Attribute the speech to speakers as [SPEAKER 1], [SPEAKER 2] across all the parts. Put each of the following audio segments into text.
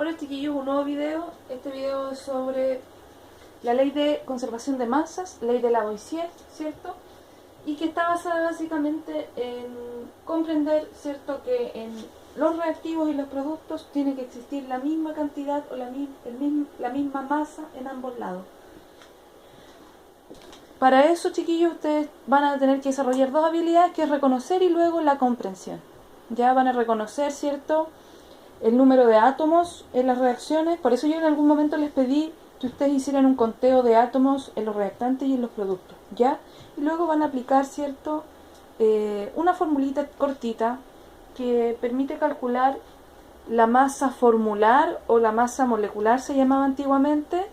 [SPEAKER 1] Hola chiquillos, un nuevo video. Este video es sobre la ley de conservación de masas, ley de Lavoisier, ¿cierto? Y que está basada básicamente en comprender, ¿cierto?, que en los reactivos y los productos tiene que existir la misma cantidad o la misma masa en ambos lados. Para eso, chiquillos, ustedes van a tener que desarrollar dos habilidades, que es reconocer y luego la comprensión. Ya van a reconocer, ¿cierto?, el número de átomos en las reacciones. Por eso yo en algún momento les pedí que ustedes hicieran un conteo de átomos en los reactantes y en los productos, ¿ya? Y luego van a aplicar, ¿cierto?, una formulita cortita que permite calcular la masa formular o la masa molecular, se llamaba antiguamente,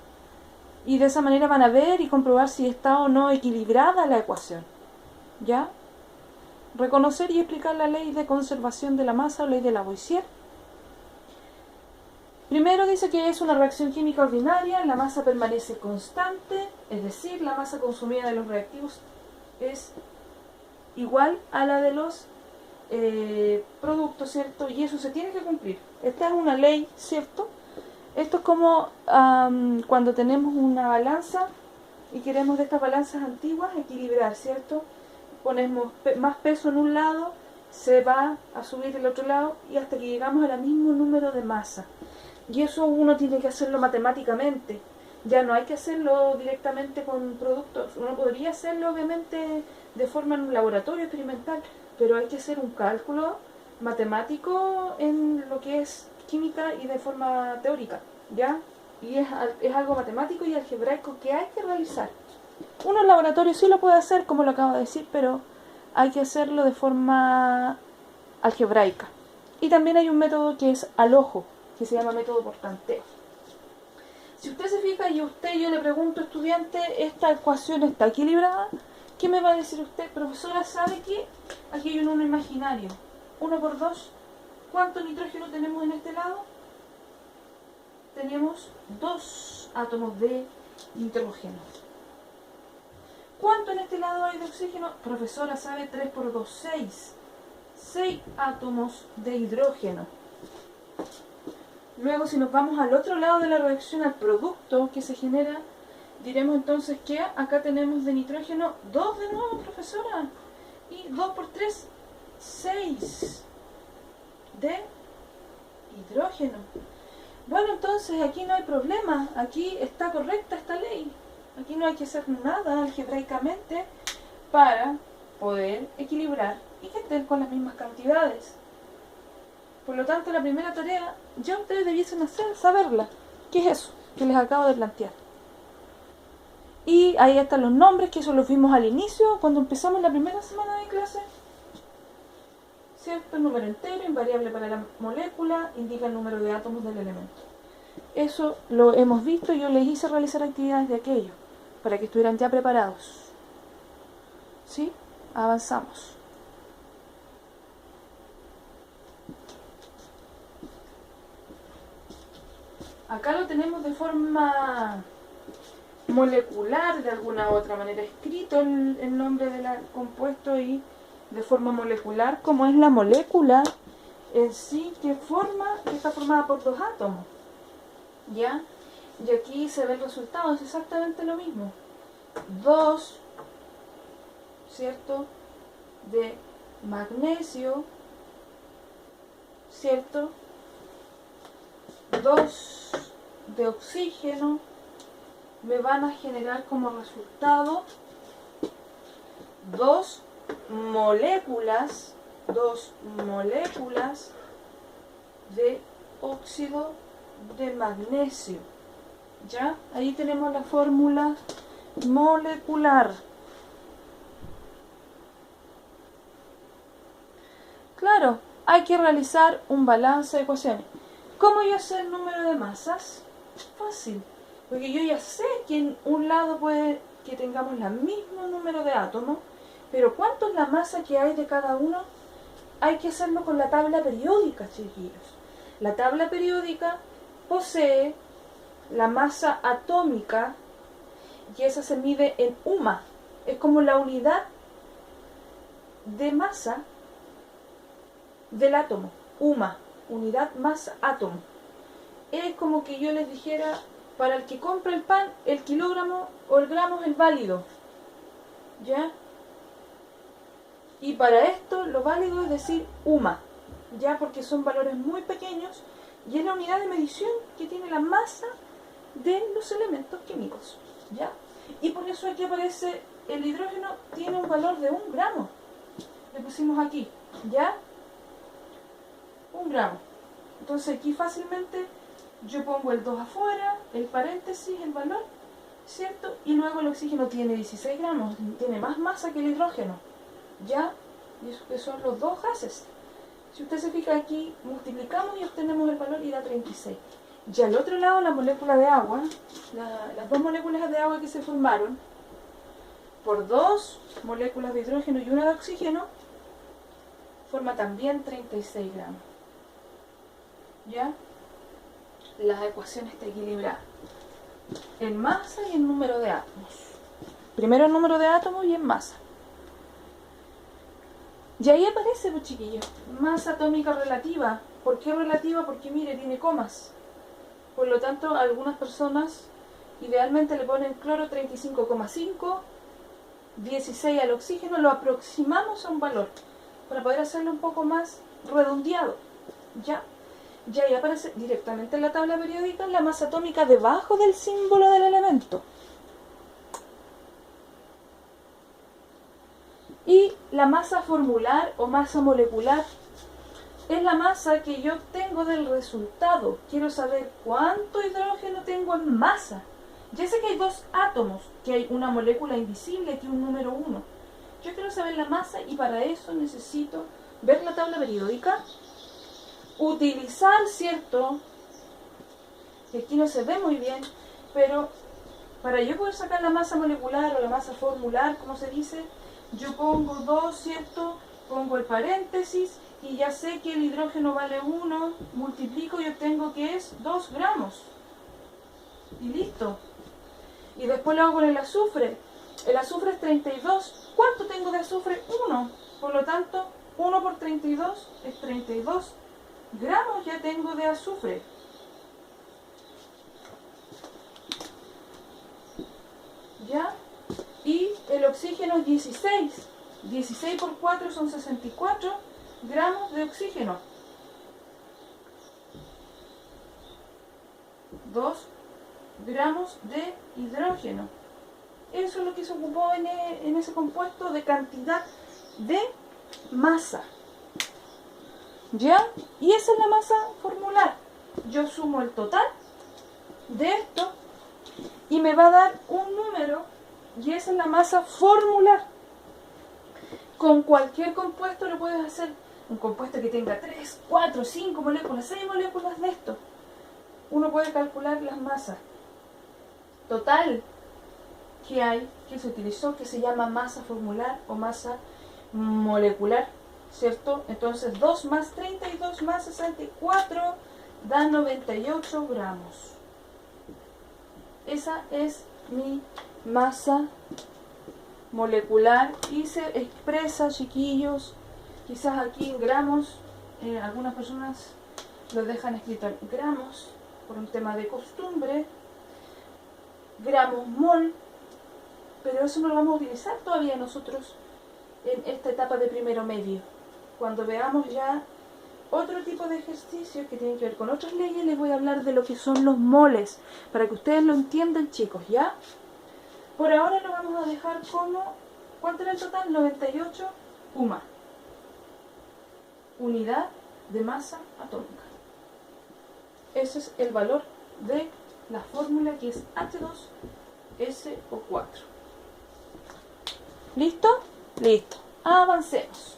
[SPEAKER 1] y de esa manera van a ver y comprobar si está o no equilibrada la ecuación, ¿ya? Reconocer y explicar la ley de conservación de la masa o ley de Lavoisier. Primero dice que es una reacción química ordinaria, la masa permanece constante, es decir, la masa consumida de los reactivos es igual a la de los productos, ¿cierto? Y eso se tiene que cumplir. Esta es una ley, ¿cierto? Esto es como cuando tenemos una balanza y queremos de estas balanzas antiguas equilibrar, ¿cierto? Ponemos más peso en un lado, se va a subir del otro lado y hasta que llegamos al mismo número de masa. Y eso uno tiene que hacerlo matemáticamente. Ya no hay que hacerlo directamente con productos. Uno podría hacerlo obviamente de forma en un laboratorio experimental, pero hay que hacer un cálculo matemático en lo que es química y de forma teórica, ¿ya? Y es algo matemático y algebraico que hay que realizar. Uno en laboratorio sí lo puede hacer, como lo acabo de decir, pero hay que hacerlo de forma algebraica. Y también hay un método que es al ojo, que se llama método por tanteo. Si usted se fija y yo le pregunto, estudiante, ¿esta ecuación está equilibrada? ¿Qué me va a decir usted? Profesora, ¿sabe que aquí hay un 1 imaginario? 1 por 2. ¿Cuánto nitrógeno tenemos en este lado? Tenemos 2 átomos de nitrógeno. ¿Cuánto en este lado hay de oxígeno? Profesora, ¿sabe? 3 por 2, 6. 6 átomos de hidrógeno. Luego, si nos vamos al otro lado de la reacción, al producto que se genera, diremos entonces que acá tenemos de nitrógeno 2 de nuevo, profesora. Y 2 por 3, 6 de hidrógeno. Bueno, entonces aquí no hay problema. Aquí está correcta esta ley. Aquí no hay que hacer nada algebraicamente para poder equilibrar y que estén con las mismas cantidades. Por lo tanto, la primera tarea ya ustedes debiesen saberla. ¿Qué es eso que les acabo de plantear? Y ahí están los nombres, que eso los vimos al inicio, cuando empezamos la primera semana de clase. ¿Cierto? El número entero, invariable para la molécula, indica el número de átomos del elemento. Eso lo hemos visto y yo les hice realizar actividades de aquello, para que estuvieran ya preparados. ¿Sí? Avanzamos. Acá lo tenemos de forma molecular, de alguna u otra manera, escrito el nombre del compuesto y de forma molecular, como es la molécula en sí, que está formada por 2 átomos. ¿Ya? Y aquí se ve el resultado, es exactamente lo mismo. 2, ¿cierto?, de magnesio, ¿cierto?, 2 de oxígeno, me van a generar como resultado 2 moléculas de óxido de magnesio. ¿Ya? Ahí tenemos la fórmula molecular. Claro, hay que realizar un balance de ecuaciones. ¿Cómo yo sé el número de masas? Fácil, porque yo ya sé que en un lado puede que tengamos el mismo número de átomos, pero ¿cuánto es la masa que hay de cada uno? Hay que hacerlo con la tabla periódica, chiquillos. La tabla periódica posee la masa atómica y esa se mide en UMA. Es como la unidad de masa del átomo. UMA, unidad masa átomo. es como que yo les dijera, para el que compra el pan, el kilogramo o el gramo es el válido. ¿Ya? Y para esto lo válido es decir UMA, ¿ya? Porque son valores muy pequeños y es la unidad de medición que tiene la masa de los elementos químicos, ¿ya? Y por eso aquí aparece el hidrógeno tiene un valor de 1 gramo. Le pusimos aquí, ¿ya? 1 gramo. Entonces aquí fácilmente yo pongo el 2 afuera, el paréntesis, el valor, ¿cierto? Y luego el oxígeno tiene 16 gramos, tiene más masa que el hidrógeno, ¿ya? Y eso que son los dos gases. Si usted se fija aquí, multiplicamos y obtenemos el valor y da 36. Y al otro lado la molécula de agua, las dos moléculas de agua que se formaron, por 2 moléculas de hidrógeno y una de oxígeno, forma también 36 gramos. ¿Ya? La ecuación está equilibrada en masa y en número de átomos. Primero en número de átomos y en masa. Y ahí aparece, pues chiquillos, masa atómica relativa. ¿Por qué relativa? Porque mire, tiene comas. Por lo tanto, algunas personas idealmente le ponen cloro 35,5, 16 al oxígeno, lo aproximamos a un valor para poder hacerlo un poco más redondeado. ¿Ya? Y ahí aparece directamente en la tabla periódica la masa atómica debajo del símbolo del elemento. Y la masa formular o masa molecular es la masa que yo obtengo del resultado. Quiero saber cuánto hidrógeno tengo en masa. Ya sé que hay 2 átomos, que hay una molécula invisible, que es un número 1. Yo quiero saber la masa y para eso necesito ver la tabla periódica, utilizar, ¿cierto? Que aquí no se ve muy bien, pero para yo poder sacar la masa molecular o la masa formular, como se dice, yo pongo 2, ¿cierto? Pongo el paréntesis y ya sé que el hidrógeno vale 1, multiplico y obtengo que es 2 gramos. Y listo. Y después lo hago con el azufre. El azufre es 32. ¿Cuánto tengo de azufre? 1. Por lo tanto, 1 por 32 es 32 gramos ya tengo de azufre. ¿Ya? Y el oxígeno es 16. 16 por 4 son 64 gramos de oxígeno. 2 gramos de hidrógeno. Eso es lo que se ocupó en ese compuesto de cantidad de masa. ¿Ya? Y esa es la masa formular. Yo sumo el total de esto y me va a dar un número y esa es la masa formular. Con cualquier compuesto lo puedes hacer. Un compuesto que tenga 3, 4, 5 moléculas, 6 moléculas de esto. Uno puede calcular las masas total que hay, que se utilizó, que se llama masa formular o masa molecular, ¿cierto? Entonces 2 más 32 más 64 da 98 gramos. Esa es mi masa molecular y se expresa, chiquillos, quizás aquí en gramos. Algunas personas lo dejan escrito en gramos por un tema de costumbre, gramos mol, pero eso no lo vamos a utilizar todavía nosotros en esta etapa de primero medio. Cuando veamos ya otro tipo de ejercicios que tienen que ver con otras leyes, les voy a hablar de lo que son los moles, para que ustedes lo entiendan, chicos, ¿ya? Por ahora lo vamos a dejar como, ¿cuánto era el total? 98 UMA, unidad de masa atómica. Ese es el valor de la fórmula, que es H2SO4. ¿Listo? Listo. Avancemos.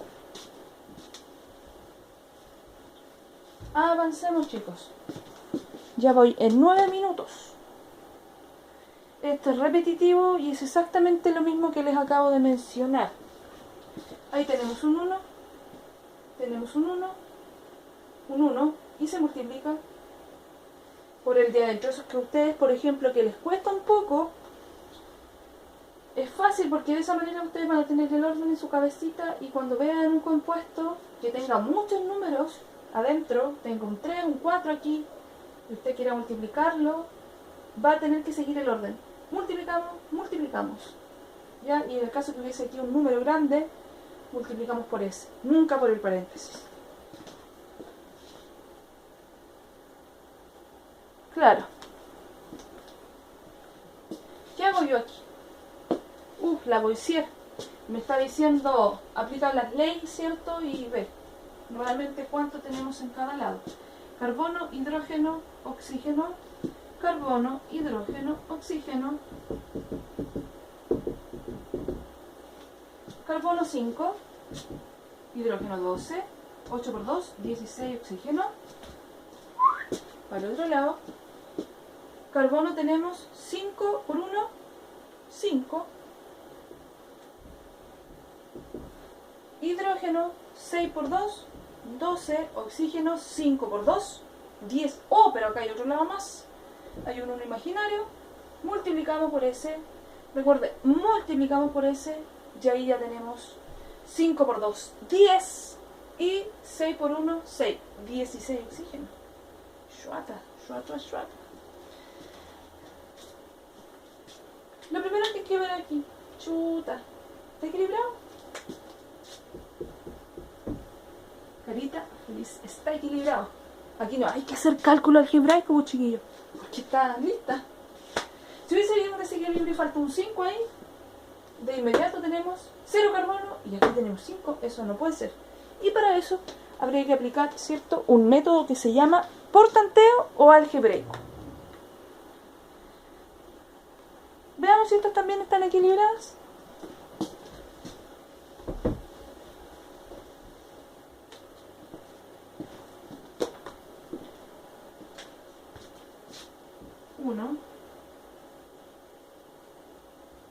[SPEAKER 1] Avancemos, chicos. Ya voy en 9 minutos. Esto es repetitivo y es exactamente lo mismo que les acabo de mencionar. Ahí tenemos un 1, tenemos un 1, y se multiplica por el de adentro. Eso es que a ustedes, por ejemplo, que les cuesta un poco, es fácil porque de esa manera ustedes van a tener el orden en su cabecita y cuando vean un compuesto que tenga muchos números adentro, tengo un 3, un 4 aquí, y usted quiera multiplicarlo, va a tener que seguir el orden. Multiplicamos, multiplicamos. ¿Ya? Y en el caso que hubiese aquí un número grande, multiplicamos por ese, nunca por el paréntesis. Claro. ¿Qué hago yo aquí? Lavoisier me está diciendo, aplica las leyes, ¿cierto? Y ve realmente cuánto tenemos en cada lado. Carbono, hidrógeno, oxígeno, carbono, hidrógeno, oxígeno, carbono 5, hidrógeno 12, 8 por 2, 16 oxígeno. Para el otro lado, carbono tenemos 5 por 1, 5. Hidrógeno 6 por 2, 12. Oxígeno 5 por 2, 10. Oh, pero acá hay otro lado más. Hay un 1 imaginario. Multiplicamos por ese. Recuerde, multiplicamos por ese. Y ahí ya tenemos 5 por 2, 10. Y 6 por 1, 6. 16 oxígeno. Shuata, shuata, shuata. Lo primero que hay que ver aquí. Chuta. ¿Está equilibrado? Carita feliz. Está equilibrado. Aquí no hay que hacer cálculo algebraico, chiquillos. Porque está lista. Si hubiese habido un desequilibrio y falta un 5 ahí, de inmediato tenemos 0 carbono y aquí tenemos 5. Eso no puede ser. Y para eso habría que aplicar, ¿cierto?, un método que se llama por tanteo o algebraico. Veamos si estas también están equilibradas.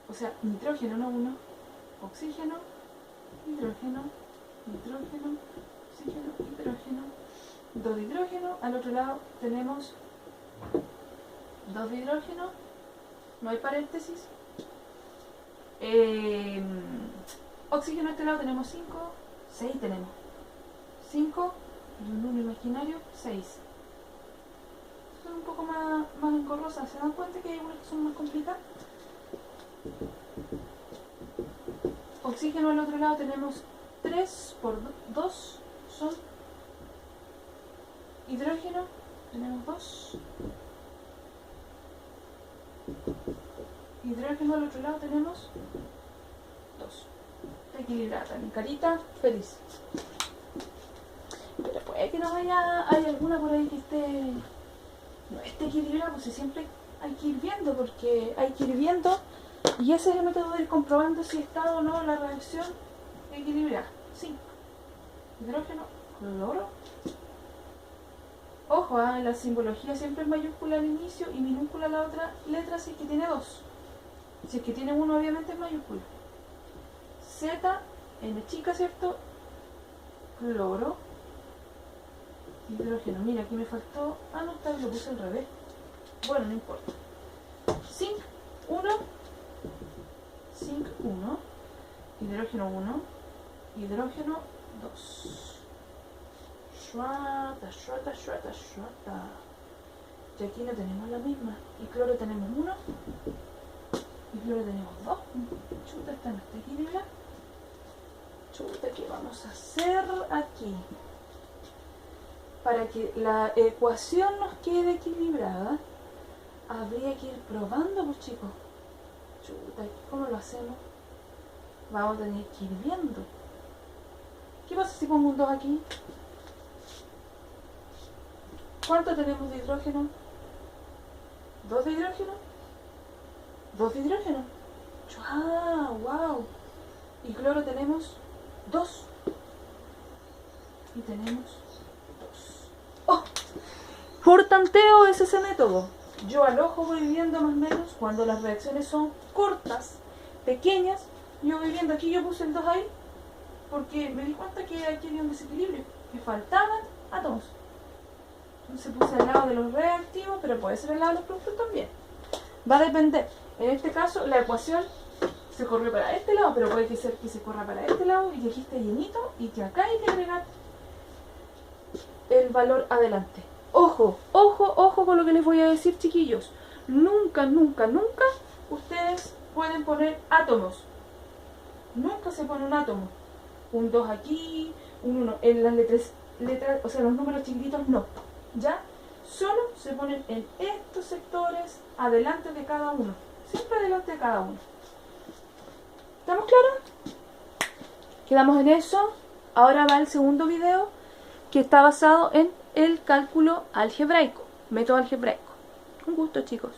[SPEAKER 1] O sea, nitrógeno, no 1, oxígeno, hidrógeno, nitrógeno, oxígeno, hidrógeno, 2 de hidrógeno. Al otro lado tenemos 2 de hidrógeno, no hay paréntesis. Oxígeno a este lado tenemos 5, 6 tenemos. 5 y un 1 imaginario, 6. Son un poco más engorrosas. ¿Se dan cuenta que hay unas que son más complicadas? Oxígeno al otro lado tenemos 3 por 2 son hidrógeno, tenemos 2. Hidrógeno al otro lado tenemos 2. Está equilibrada también, carita feliz. Pero puede que no hay alguna por ahí que no esté equilibrada, pues siempre hay que ir viendo, porque hay que ir viendo. Y ese es el método de ir comprobando si está o no la reacción equilibrada. 5. Hidrógeno, cloro. Ojo, en la simbología siempre es mayúscula al inicio y minúscula la otra letra si es que tiene 2. Si es que tiene 1, obviamente es mayúscula. Z, N chica, ¿cierto? Cloro. Hidrógeno. Mira, aquí me faltó. Ah, no, está, lo puse al revés. Bueno, no importa. Zinc, 1. Zinc 1, hidrógeno 1, hidrógeno 2. Shuata, shuata, shuata, shuata. Y aquí no tenemos la misma. Y cloro tenemos 1. Y cloro tenemos 2. Chuta, esta no está equilibrada. Chuta, ¿qué vamos a hacer aquí? Para que la ecuación nos quede equilibrada, habría que ir probando, pues chicos. Chuta, ¿cómo lo hacemos? Vamos a tener que ir viendo. ¿Qué pasa si pongo un 2 aquí? ¿Cuánto tenemos de hidrógeno? 2 de hidrógeno. 2 de hidrógeno. ¡Ah, wow! Y cloro tenemos 2. Y tenemos 2. ¡Oh! Por tanteo es ese método. Yo al ojo voy viendo más o menos cuando las reacciones son cortas, pequeñas. Yo voy viendo, aquí yo puse el 2 ahí porque me di cuenta que aquí había un desequilibrio, que faltaban átomos. Entonces puse al lado de los reactivos, pero puede ser al lado de los productos también. Va a depender. En este caso la ecuación se corrió para este lado, pero puede ser que se corra para este lado y que aquí esté llenito y que acá hay que agregar el valor adelante. Ojo, ojo, ojo con lo que les voy a decir, chiquillos. Nunca, nunca, nunca ustedes pueden poner átomos. Nunca se pone un átomo. Un 2 aquí, un 1. En las letras, o sea, los números chiquititos no. ¿Ya? Solo se ponen en estos sectores, adelante de cada uno. Siempre adelante de cada uno. ¿Estamos claros? Quedamos en eso. Ahora va el segundo video, que está basado en el cálculo algebraico, método algebraico. Un gusto, chicos.